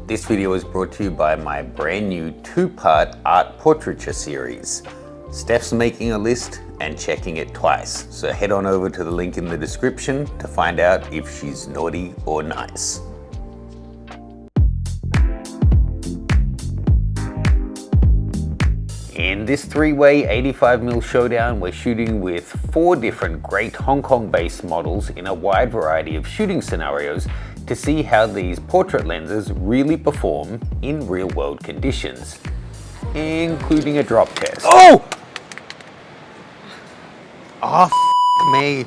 This video is brought to you by my brand new 2-part art portraiture series. Steph's making a list and checking it twice, so head on over to the link in the description to find out if she's naughty or nice. In this 3-way 85mm showdown, we're shooting with 4 different great Hong Kong-based models in a wide variety of shooting scenarios to see how these portrait lenses really perform in real-world conditions, including a drop test. Oh! Oh, me.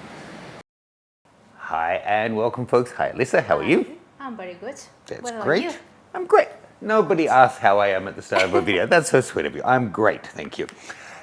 Hi and welcome, folks. Hi, Alyssa. How are you? I'm very good. That's great. I'm great. Nobody asked how I am at the start of a video. That's so sweet of you. I'm great, thank you.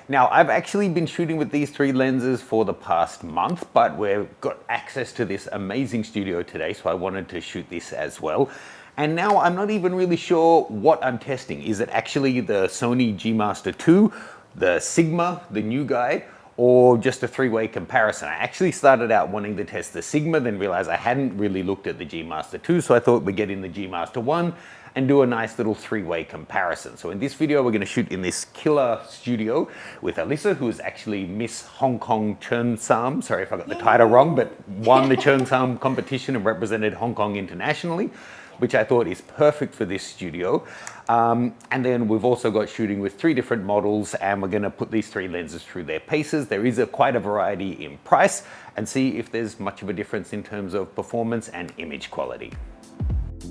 Now, I've actually been shooting with these 3 lenses for the past month, but we've got access to this amazing studio today, so I wanted to shoot this as well. And now I'm not even really sure what I'm testing. Is it actually the Sony G Master 2, the Sigma, the new guy, or just a 3-way comparison? I actually started out wanting to test the Sigma, then realized I hadn't really looked at the G Master 2, so I thought we'd get in the G Master 1 and do a nice little 3-way comparison. So in this video, we're gonna shoot in this killer studio with Alyssa, who is actually Miss Hong Kong Cheung Sam. Sorry if I got the title wrong, but won the Cheung Sam competition and represented Hong Kong internationally, which I thought is perfect for this studio. And then we've also got shooting with 3 different models, and we're gonna put these 3 lenses through their paces. There is quite a variety in price, and see if there's much of a difference in terms of performance and image quality.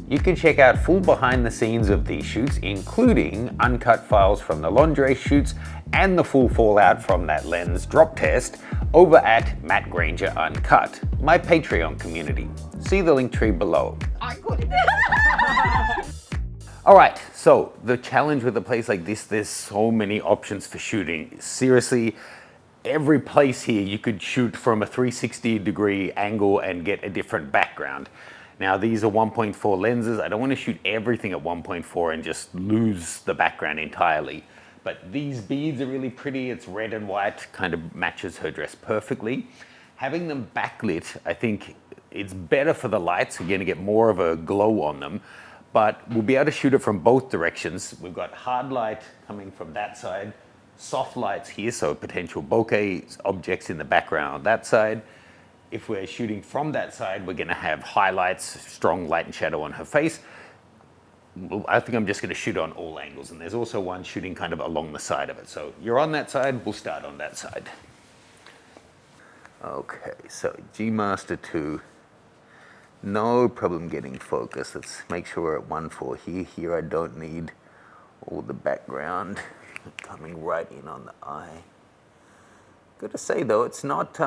You can check out full behind the scenes of these shoots, including uncut files from the lingerie shoots and the full fallout from that lens drop test over at Matt Granger Uncut, my Patreon community. See the link tree below. All right, so the challenge with a place like this, there's so many options for shooting. Seriously, every place here you could shoot from a 360-degree angle and get a different background. Now, these are 1.4 lenses. I don't want to shoot everything at 1.4 and just lose the background entirely. But these beads are really pretty. It's red and white, kind of matches her dress perfectly. Having them backlit, I think it's better for the lights. You're going to get more of a glow on them. But we'll be able to shoot it from both directions. We've got hard light coming from that side, soft lights here, so potential bokeh objects in the background on that side. If we're shooting from that side, we're gonna have highlights, strong light and shadow on her face. I think I'm just gonna shoot on all angles, and there's also one shooting kind of along the side of it. So you're on that side, we'll start on that side. Okay, so G Master 2, no problem getting focus. Let's make sure we're at 1.4 here. Here I don't need all the background coming right in on the eye. Gotta say though, it's not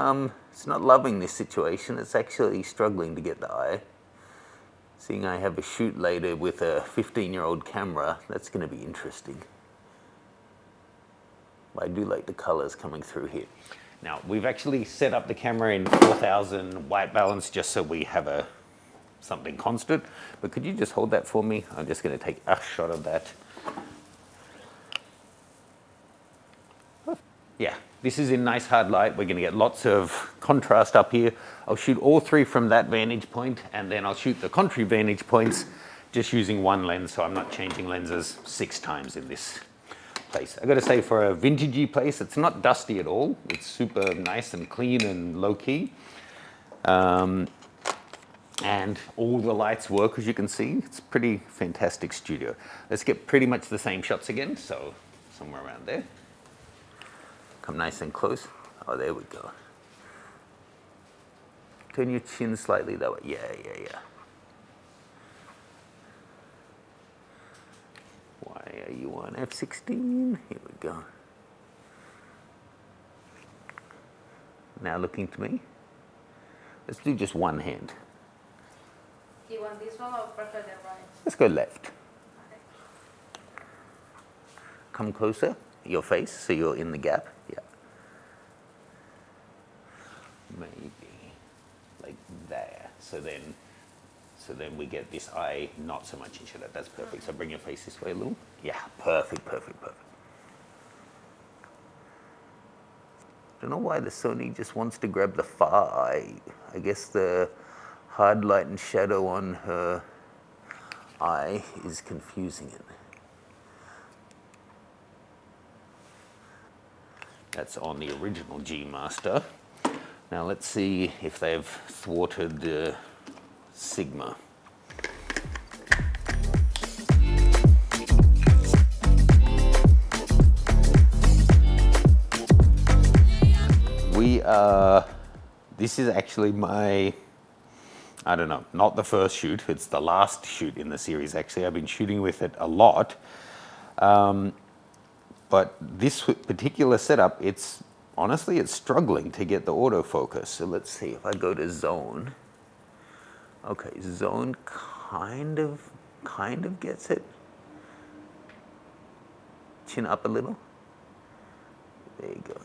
loving this situation. It's actually struggling to get the eye. Seeing I have a shoot later with a 15-year-old camera, that's gonna be interesting. I do like the colors coming through here. Now, we've actually set up the camera in 4000 white balance just so we have something constant. But could you just hold that for me? I'm just gonna take a shot of that. Yeah, this is in nice hard light. We're gonna get lots of contrast up here. I'll shoot all 3 from that vantage point, and then I'll shoot the contrary vantage points just using one lens, so I'm not changing lenses 6 times in this place. I gotta say, for a vintagey place, it's not dusty at all. It's super nice and clean and low key. And all the lights work, as you can see. It's a pretty fantastic studio. Let's get pretty much the same shots again, so somewhere around there. Come nice and close. Oh, there we go. Turn your chin slightly that way. Yeah. Why are you on F16? Here we go. Now looking to me. Let's do just one hand. Do you want this one or prefer the right? Let's go left. Come closer, your face, so you're in the gap. Yeah. Maybe like there. So then we get this eye not so much in shadow. That's perfect. So bring your face this way a little. Yeah, perfect. Don't know why the Sony just wants to grab the far eye. I guess the hard light and shadow on her eye is confusing it. That's on the original G Master. Now let's see if they've thwarted the Sigma. This is actually my, I don't know, not the first shoot, it's the last shoot in the series actually. I've been shooting with it a lot. But this particular setup, honestly, it's struggling to get the autofocus. So let's see, if I go to zone. Okay, zone kind of gets it. Chin up a little. There you go.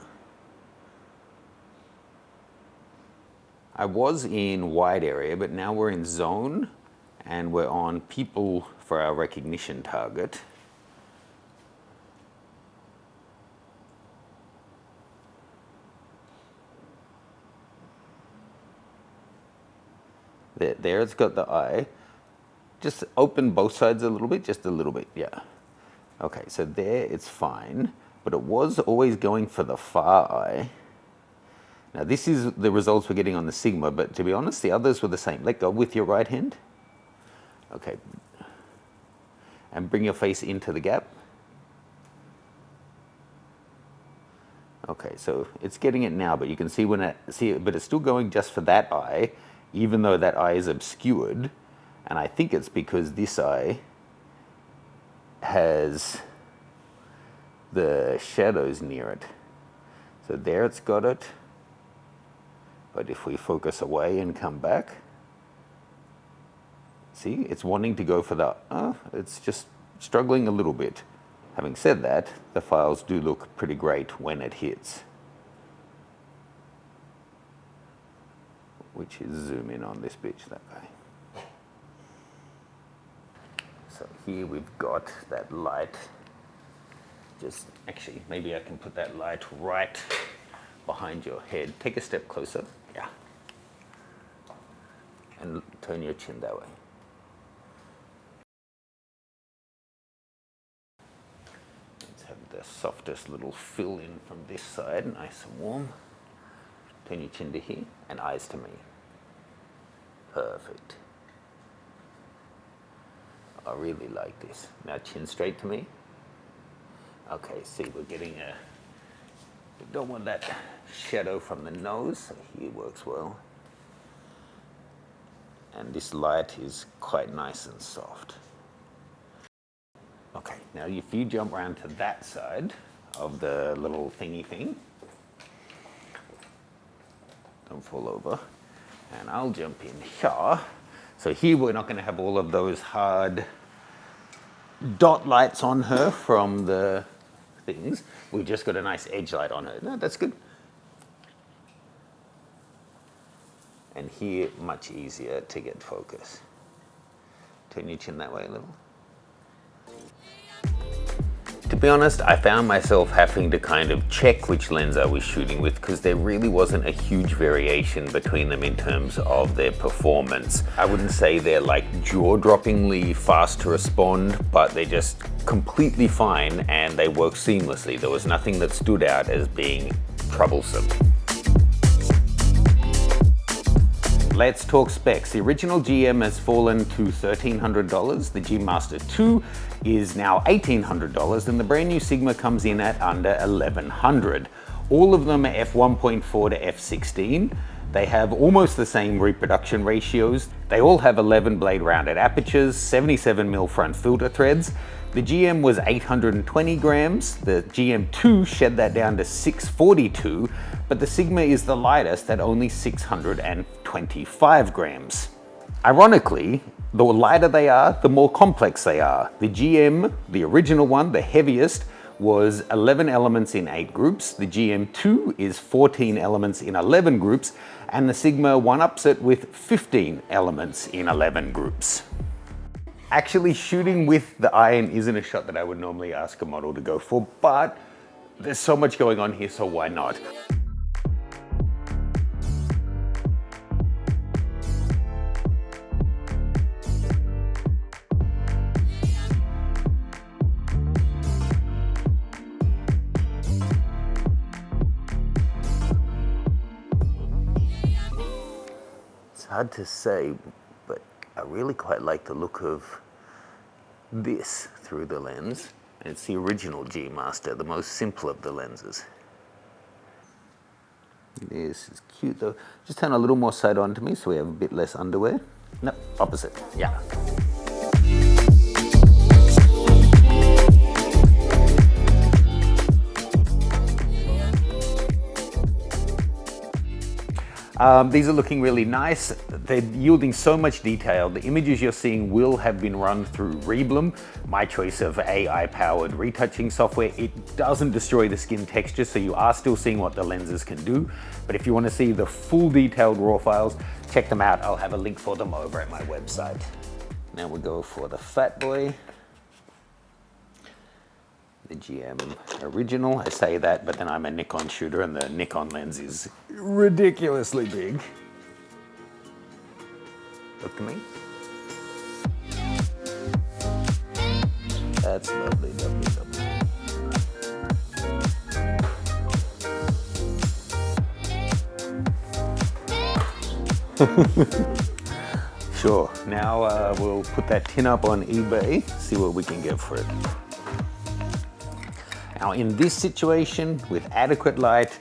I was in wide area, but now we're in zone and we're on people for our recognition target. There it's got the eye. Just open both sides a little bit, just a little bit, yeah. Okay, so there it's fine, but it was always going for the far eye. Now this is the results we're getting on the Sigma, but to be honest, the others were the same. Let go with your right hand. Okay. And bring your face into the gap. Okay, so it's getting it now, but you can see but it's still going just for that eye, even though that eye is obscured. And I think it's because this eye has the shadows near it. So there it's got it. But if we focus away and come back, see, it's wanting to go for the, it's just struggling a little bit. Having said that, the files do look pretty great when it hits. Which is zoom in on this bitch, that guy. So here we've got that light. Just, actually, maybe I can put that light right behind your head. Take a step closer. Yeah. And turn your chin that way. Let's have the softest little fill in from this side, nice and warm. Turn your chin to here and eyes to me. Perfect. I really like this. Now chin straight to me. Okay, see, we're getting a, we don't want that shadow from the nose, so here works well. And this light is quite nice and soft. Okay, now if you jump around to that side of the little thingy thing, don't fall over, and I'll jump in here. So here we're not going to have all of those hard dot lights on her from the things. We've just got a nice edge light on her. No, that's good. And here, much easier to get focus. Turn your chin that way a little. To be honest, I found myself having to kind of check which lens I was shooting with because there really wasn't a huge variation between them in terms of their performance. I wouldn't say they're like jaw-droppingly fast to respond, but they're just completely fine and they work seamlessly. There was nothing that stood out as being troublesome. Let's talk specs. The original GM has fallen to $1,300. The G Master 2 is now $1,800, and the brand new Sigma comes in at under $1,100. All of them are f1.4 to f16. They have almost the same reproduction ratios. They all have 11 blade rounded apertures, 77mm front filter threads. The GM was 820 grams, the GM2 shed that down to 642, but the Sigma is the lightest at only 625 grams. Ironically, the lighter they are, the more complex they are. The GM, the original one, the heaviest, was 11 elements in 8 groups. The GM2 is 14 elements in 11 groups, and the Sigma one-ups it with 15 elements in 11 groups. Actually, shooting with the iron isn't a shot that I would normally ask a model to go for, but there's so much going on here, so why not? hard to say, but I really quite like the look of this through the lens. It's the original G Master, the most simple of the lenses. This is cute though. Just turn a little more side on to me so we have a bit less underwear. No, opposite, yeah. These are looking really nice. They're yielding so much detail. The images you're seeing will have been run through Reblum, my choice of AI-powered retouching software. It doesn't destroy the skin texture, so you are still seeing what the lenses can do. But if you want to see the full detailed RAW files, check them out. I'll have a link for them over at my website. Now we'll go for the Fat Boy. The GM original. I say that, but then I'm a Nikon shooter and the Nikon lens is ridiculously big. Look to me. That's lovely, lovely, lovely. Sure, now we'll put that tin up on eBay, see what we can get for it. Now in this situation, with adequate light,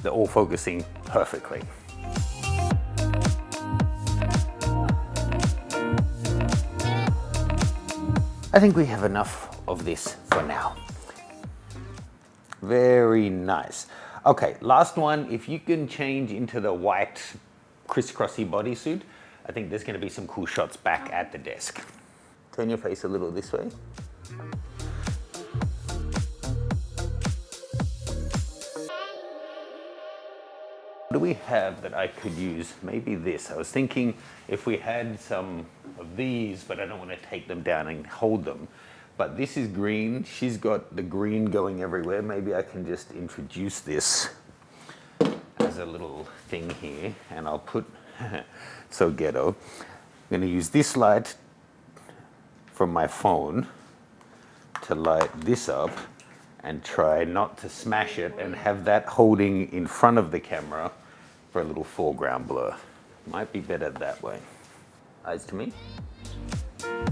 they're all focusing perfectly. I think we have enough of this for now. Very nice. Okay, last one. If you can change into the white crisscrossy bodysuit, I think there's going to be some cool shots back at the desk. Turn your face a little this way. What do we have that I could use? Maybe this. I was thinking if we had some of these, but I don't want to take them down and hold them. But this is green. She's got the green going everywhere. Maybe I can just introduce this as a little thing here, and I'll put, so ghetto. I'm going to use this light from my phone to light this up and try not to smash it and have that holding in front of the camera for a little foreground blur. Might be better that way. Eyes to me. We're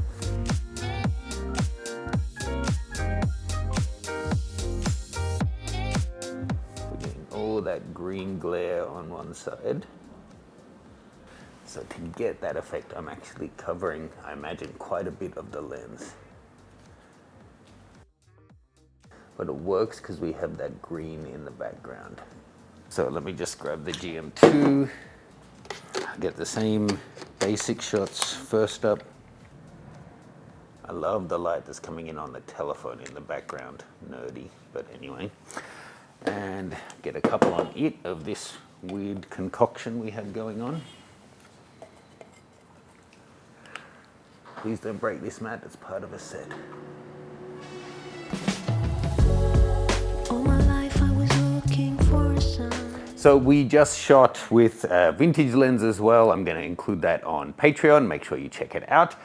getting all that green glare on one side. So to get that effect, I'm actually covering, I imagine, quite a bit of the lens. But it works because we have that green in the background. So let me just grab the GM2, get the same basic shots first up. I love the light that's coming in on the telephone in the background, nerdy, but anyway. And get a couple on it of this weird concoction we have going on. Please don't break this, Matt, it's part of a set. So we just shot with vintage lens as well. I'm going to include that on Patreon. Make sure you check it out.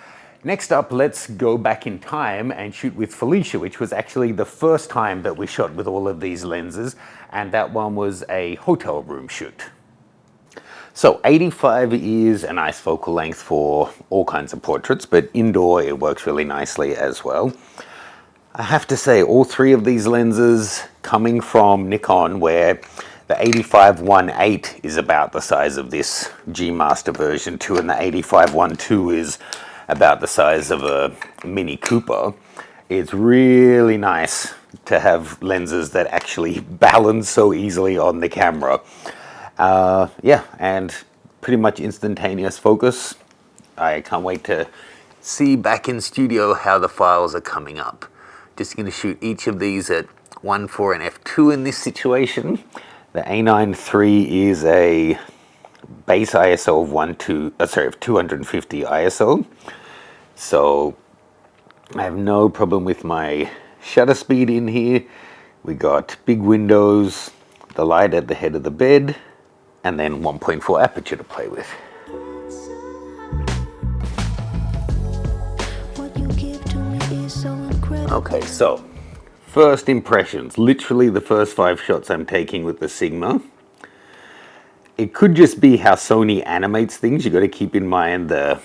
Next up, let's go back in time and shoot with Felicia, which was actually the first time that we shot with all of these lenses. And that one was a hotel room shoot. So 85 is a nice focal length for all kinds of portraits, but indoor it works really nicely as well. I have to say, all three of these lenses coming from Nikon, where the 85-1.8 is about the size of this G Master version 2, and the 85-1.2 is about the size of a Mini Cooper. It's really nice to have lenses that actually balance so easily on the camera. Yeah, and pretty much instantaneous focus. I can't wait to see back in studio how the files are coming up. Just going to shoot each of these at 1.4 and f2 in this situation. The A9 III is a base ISO of 250 ISO. So I have no problem with my shutter speed in here. We got big windows, the light at the head of the bed, and then 1.4 aperture to play with. Okay, so first impressions, literally the first 5 shots I'm taking with the Sigma. It could just be how Sony animates things. You got to keep in mind the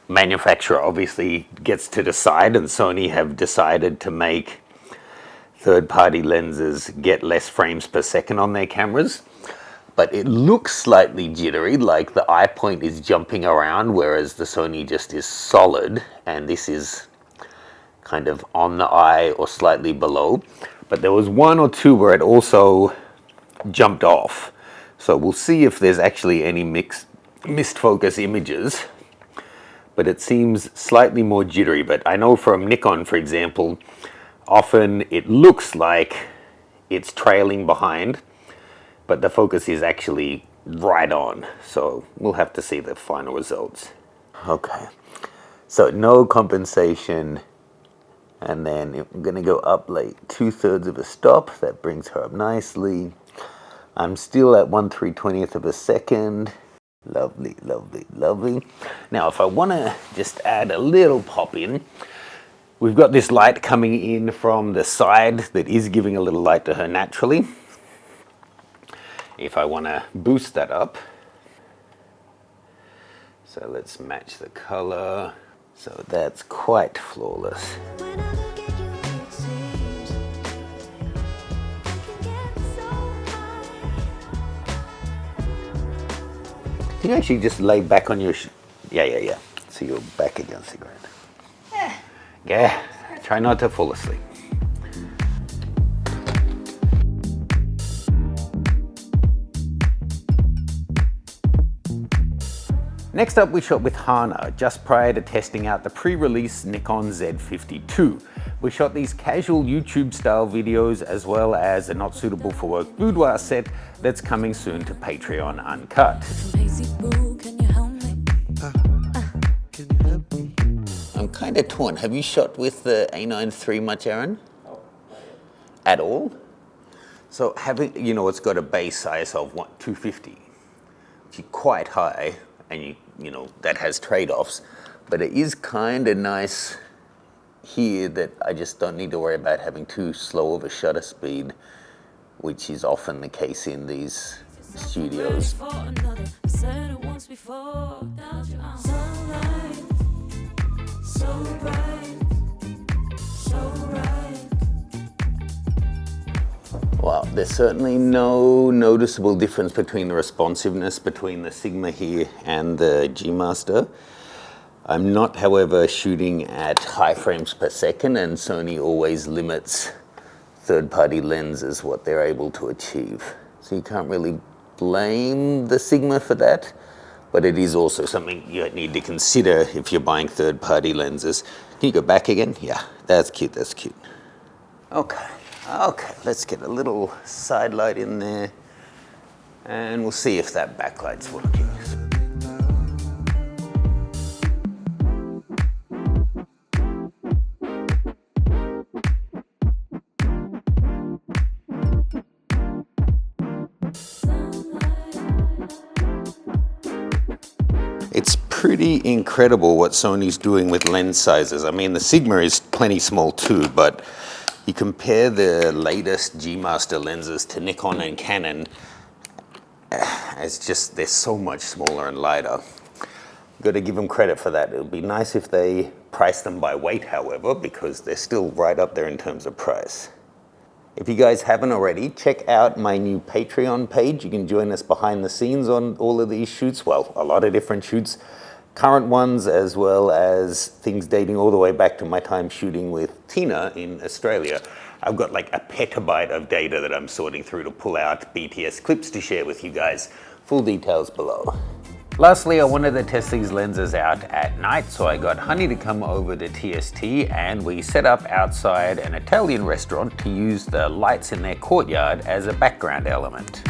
manufacturer obviously gets to decide, and Sony have decided to make third-party lenses get less frames per second on their cameras. But it looks slightly jittery, like the eye point is jumping around, whereas the Sony just is solid, and this is kind of on the eye or slightly below. But there was one or two where it also jumped off. So we'll see if there's actually any missed focus images. But it seems slightly more jittery. But I know from Nikon, for example, often it looks like it's trailing behind, but the focus is actually right on. So we'll have to see the final results. Okay, so no compensation. And then I'm going to go up like 2/3 of a stop. That brings her up nicely. I'm still at 1/320th of a second. Lovely, lovely, lovely. Now, if I want to just add a little pop in, we've got this light coming in from the side that is giving a little light to her naturally. If I want to boost that up, so let's match the color. So that's quite flawless. Can you actually just lay back on your yeah. So you're back against the ground. Yeah. Try not to fall asleep. Next up, we shot with Hana just prior to testing out the pre-release Nikon Z52. We shot these casual YouTube style videos as well as a not suitable for work boudoir set that's coming soon to Patreon Uncut. I'm kind of torn. Have you shot with the A9 III much, Aaron? No. At all? So having, it's got a base ISO of 250, which is quite high, and that has trade-offs, but it is kind of nice here that I just don't need to worry about having too slow of a shutter speed, which is often the case in these studios. Wow, there's certainly no noticeable difference between the responsiveness between the Sigma here and the G Master. I'm not, however, shooting at high frames per second, and Sony always limits third-party lenses what they're able to achieve. So you can't really blame the Sigma for that, but it is also something you need to consider if you're buying third-party lenses. Can you go back again? Yeah, that's cute, that's cute. Okay, let's get a little side light in there, and we'll see if that backlight's working. It's pretty incredible what Sony's doing with lens sizes. I mean, the Sigma is plenty small too, but you compare the latest G Master lenses to Nikon and Canon, they're so much smaller and lighter. Got to give them credit for that. It would be nice if they price them by weight, however, because they're still right up there in terms of price. If you guys haven't already, check out my new Patreon page. You can join us behind the scenes on all of these shoots. Well, a lot of different shoots, current ones, as well as things dating all the way back to my time shooting with Tina in Australia. I've got like a petabyte of data that I'm sorting through to pull out BTS clips to share with you guys. Full details below. Lastly, I wanted to test these lenses out at night, so I got Honey to come over to TST and we set up outside an Italian restaurant to use the lights in their courtyard as a background element.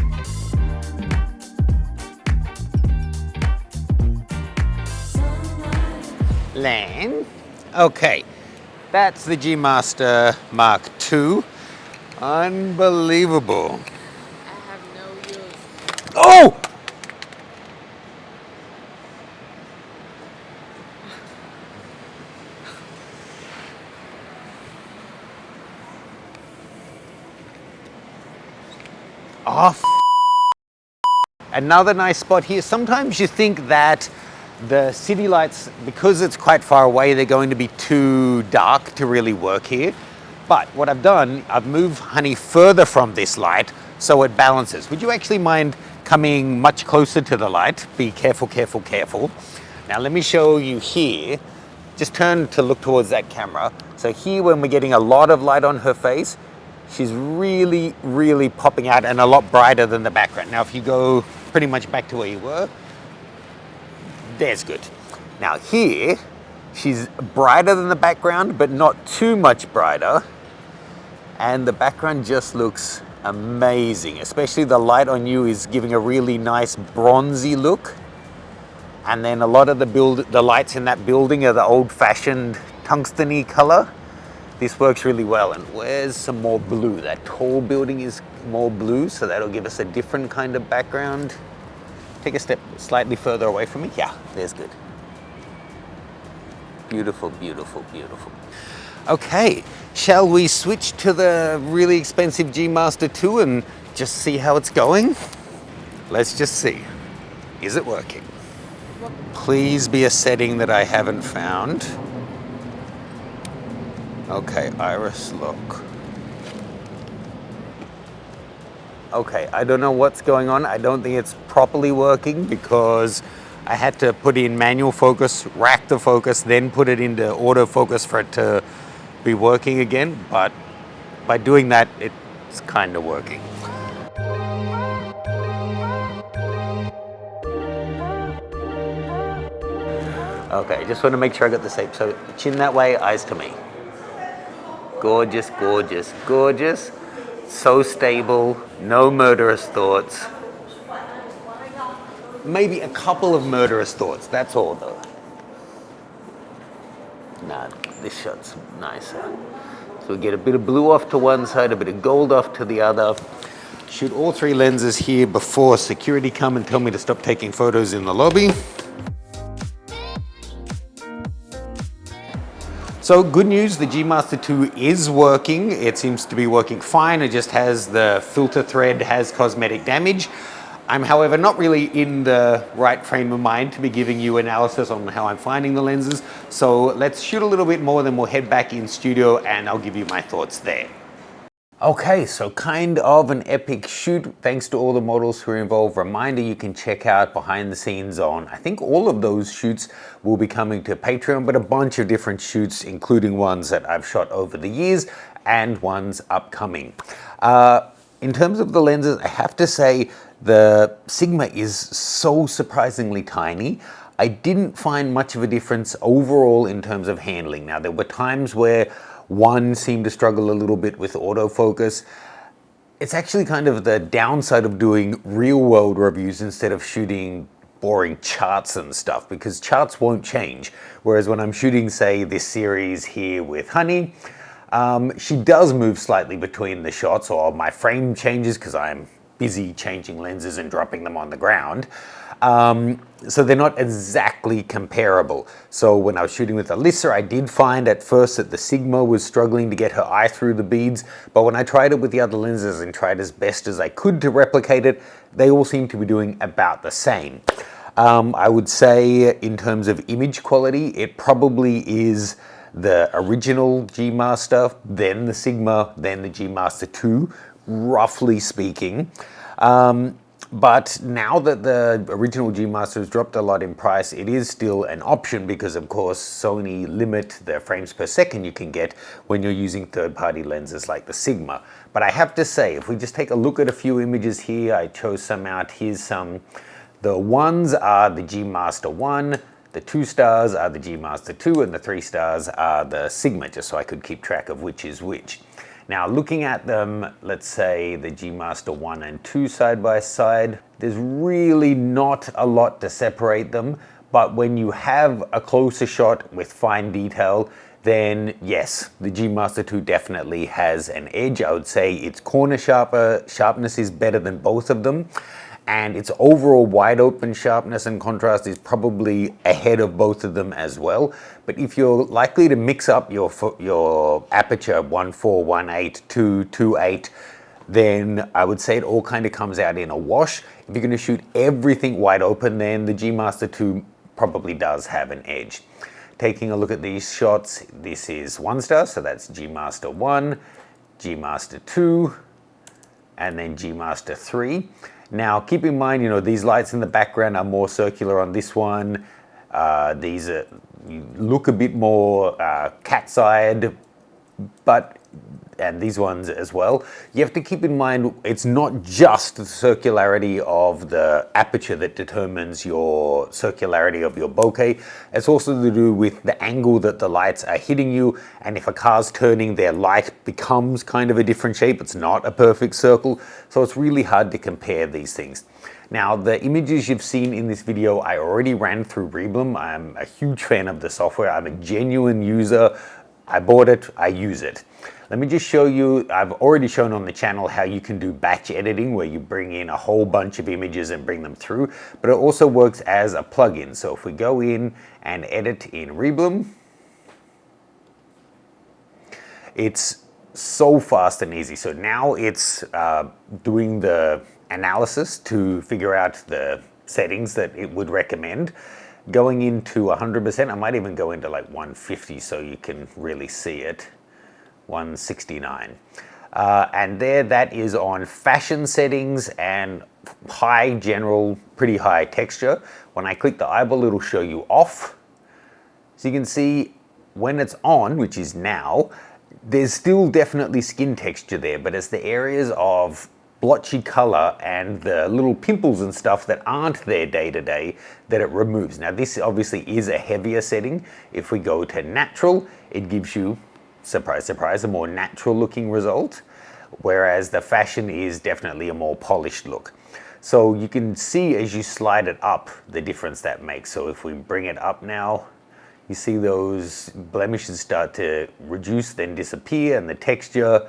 Lan, okay, that's the G Master Mark II. Unbelievable. I have no use. Oh! Off. Another nice spot here, sometimes you think that the city lights, because it's quite far away, they're going to be too dark to really work here. But what I've done, I've moved Honey further from this light so it balances. Would you actually mind coming much closer to the light? Be careful, careful, careful. Now let me show you here. Just turn to look towards that camera. So here, when we're getting a lot of light on her face, she's really, really popping out and a lot brighter than the background. Now, if you go pretty much back to where you were, there's good. Now here, she's brighter than the background, but not too much brighter. And the background just looks amazing. Especially the light on you is giving a really nice bronzy look. And then a lot of the lights in that building are the old-fashioned tungsten-y color. This works really well. And where's some more blue? That tall building is more blue, so that'll give us a different kind of background. Take a step slightly further away from me. Yeah, there's good. Beautiful, beautiful, beautiful. Okay, shall we switch to the really expensive G Master 2 and just see how it's going? Let's just see. Is it working? Please be a setting that I haven't found. Okay, iris lock. Okay, I don't know what's going on. I don't think it's properly working because I had to put in manual focus, rack the focus, then put it into autofocus for it to be working again. But by doing that, it's kind of working. Okay, just want to make sure I got the shape. So chin that way, eyes to me. Gorgeous, gorgeous, gorgeous. So stable, no murderous thoughts. Maybe a couple of murderous thoughts, that's all though. Nah, this shot's nicer. So we get a bit of blue off to one side, a bit of gold off to the other. Shoot all three lenses here before security come and tell me to stop taking photos in the lobby. So good news, the G Master 2 is working. It seems to be working fine. It just has the filter thread has cosmetic damage. I'm, however, not really in the right frame of mind to be giving you analysis on how I'm finding the lenses. So let's shoot a little bit more, then we'll head back in studio and I'll give you my thoughts there. Okay, so kind of an epic shoot. Thanks to all the models who are involved. Reminder, you can check out behind the scenes on, I think all of those shoots will be coming to Patreon, but a bunch of different shoots, including ones that I've shot over the years and ones upcoming. In terms of the lenses, I have to say the Sigma is so surprisingly tiny. I didn't find much of a difference overall in terms of handling. Now, there were times where one seemed to struggle a little bit with autofocus. It's actually kind of the downside of doing real world reviews instead of shooting boring charts and stuff, because charts won't change. Whereas when I'm shooting, say, this series here with Honey, she does move slightly between the shots, or my frame changes because I'm busy changing lenses and dropping them on the ground. So they're not exactly comparable. So when I was shooting with Alyssa, I did find at first that the Sigma was struggling to get her eye through the beads, but when I tried it with the other lenses and tried as best as I could to replicate it, they all seem to be doing about the same. I would say in terms of image quality, it probably is the original G Master, then the Sigma, then the G Master 2, roughly speaking. But now that the original G Master has dropped a lot in price, it is still an option because, of course, Sony limit the frames per second you can get when you're using third-party lenses like the Sigma. But I have to say, if we just take a look at a few images here, I chose some out. Here's some. The ones are the G Master 1, the 2 stars are the G Master 2, and the 3 stars are the Sigma, just so I could keep track of which is which. Now, looking at them, let's say the G Master 1 and 2 side by side, there's really not a lot to separate them, but when you have a closer shot with fine detail, then yes, the G Master 2 definitely has an edge. I would say its corner sharpness is better than both of them, and its overall wide open sharpness and contrast is probably ahead of both of them as well. But if you're likely to mix up your aperture 1.4, 1.8, 2, 2.8, then I would say it all kind of comes out in a wash. If you're going to shoot everything wide open, then the G Master 2 probably does have an edge. Taking a look at these shots, this is 1 star, so that's G Master 1, G Master 2, and then G Master 3. Now keep in mind, these lights in the background are more circular on this one. These look a bit more cat's eyed, and these ones as well. You have to keep in mind it's not just the circularity of the aperture that determines your circularity of your bokeh. It's also to do with the angle that the lights are hitting you, and if a car's turning, their light becomes kind of a different shape. It's not a perfect circle, so it's really hard to compare these things. Now, the images you've seen in this video, I already ran through Reblum. I'm a huge fan of the software. I'm a genuine user. I bought it, I use it. Let me just show you, I've already shown on the channel how you can do batch editing where you bring in a whole bunch of images and bring them through, but it also works as a plugin. So if we go in and edit in Reblum, it's so fast and easy. So now it's doing the analysis to figure out the settings that it would recommend. Going into 100%, I might even go into like 150 so you can really see it. 169. And there, that is on fashion settings and high general, pretty high texture. When I click the eyeball, it'll show you off. So you can see when it's on, which is now, there's still definitely skin texture there, but it's the areas of blotchy color and the little pimples and stuff that aren't there day to day that it removes. Now this obviously is a heavier setting. If we go to natural, it gives you, surprise, surprise, a more natural looking result, whereas the fashion is definitely a more polished look. So you can see as you slide it up the difference that makes. So if we bring it up now, you see those blemishes start to reduce, then disappear, and the texture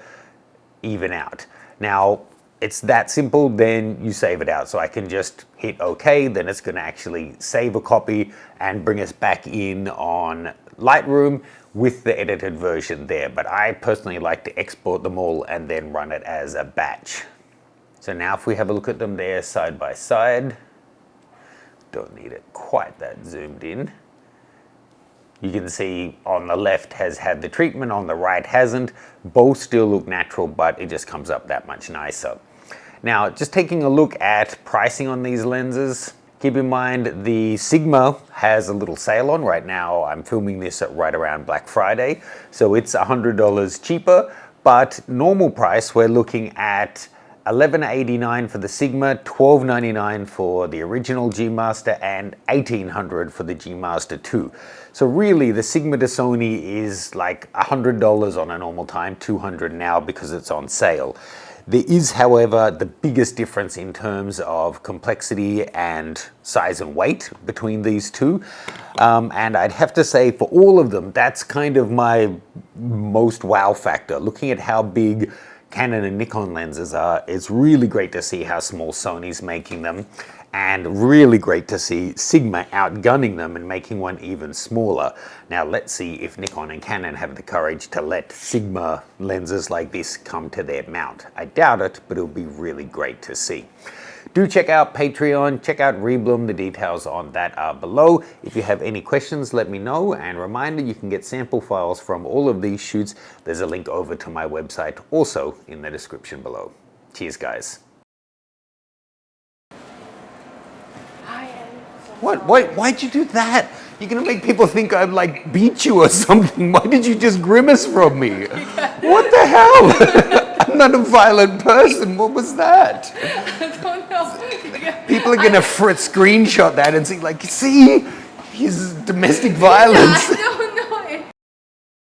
even out. Now, it's that simple, then you save it out. So I can just hit OK, then it's going to actually save a copy and bring us back in on Lightroom with the edited version there. But I personally like to export them all and then run it as a batch. So now if we have a look at them there side by side, don't need it quite that zoomed in. You can see on the left has had the treatment, on the right hasn't. Both still look natural, but it just comes up that much nicer. Now, just taking a look at pricing on these lenses, keep in mind the Sigma has a little sale on right now. I'm filming this at right around Black Friday, so it's $100 cheaper, but normal price, we're looking at $11.89 for the Sigma, $12.99 for the original G Master, and $1,800 for the G Master 2. So really, the Sigma to Sony is like $100 on a normal time, $200 now because it's on sale. There is, however, the biggest difference in terms of complexity and size and weight between these two. And I'd have to say for all of them, that's kind of my most wow factor. Looking at how big Canon and Nikon lenses are, it's really great to see how small Sony's making them, and really great to see Sigma outgunning them and making one even smaller. Now let's see if Nikon and Canon have the courage to let Sigma lenses like this come to their mount. I doubt it, but it'll be really great to see. Do check out Patreon, check out Reblum, the details on that are below. If you have any questions, let me know, and reminder, you can get sample files from all of these shoots. There's a link over to my website also in the description below. Cheers, guys. What? Why'd you do that? You're gonna make people think I'd like beat you or something. Why did you just grimace from me? What the hell? I'm not a violent person. What was that? I don't know. People are gonna screenshot that and see, like, see, his domestic violence. Yeah, I know.